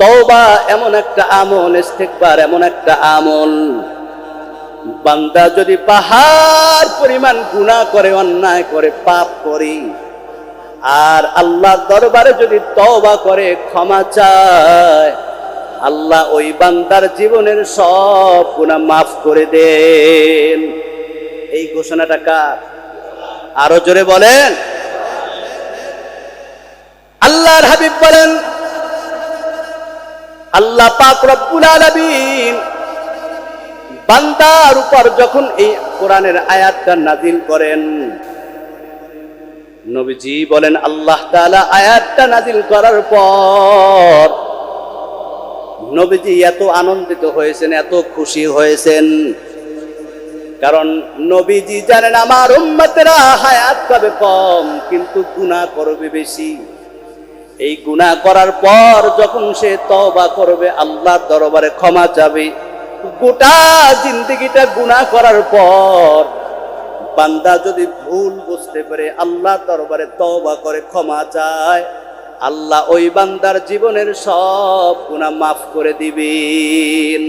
তওবা এমন একটা আমল, ইস্তিগফার এমন একটা আমল, বান্দা যদি পাহাড় পরিমাণ গুনাহ করে, অন্যায় করে, পাপ করে, আর আল্লাহর দরবারে যদি তওবা করে, ক্ষমা চায়, আল্লাহ ওই বান্দার জীবনের সব গুনাহ মাফ করে দেন। এই ঘোষণাটা কার? আরো জোরে বলেন। আল্লাহর হাবিব বলেন, আল্লাহ পাক রব্বুল আলামিন বান্দার উপর যখন এই কোরআনের আয়াতটা নাযিল করেন, নবীজি বলেন আল্লাহ তাআলা আয়াতটা নাযিল করার পর নবীজি এত আনন্দিত হয়েছেন, এত খুশি হয়েছেন, কারণ নবীজি জানেন আমার উম্মতেরা হায়াত পাবে কম, কিন্তু গুনাহ করবে বেশি। এই গুনাহ করার পর যখন সে তওবা করবে, আল্লাহর দরবারে ক্ষমা চাবে, গোটা জিন্দেগিটা গুনাহ করার পর বান্দা যদি ভুল বুঝতে পারে, আল্লাহর দরবারে তওবা করে ক্ষমা চায়, আল্লাহ ওই বান্দার জীবনের সব গুনাহ মাফ করে দিবেন।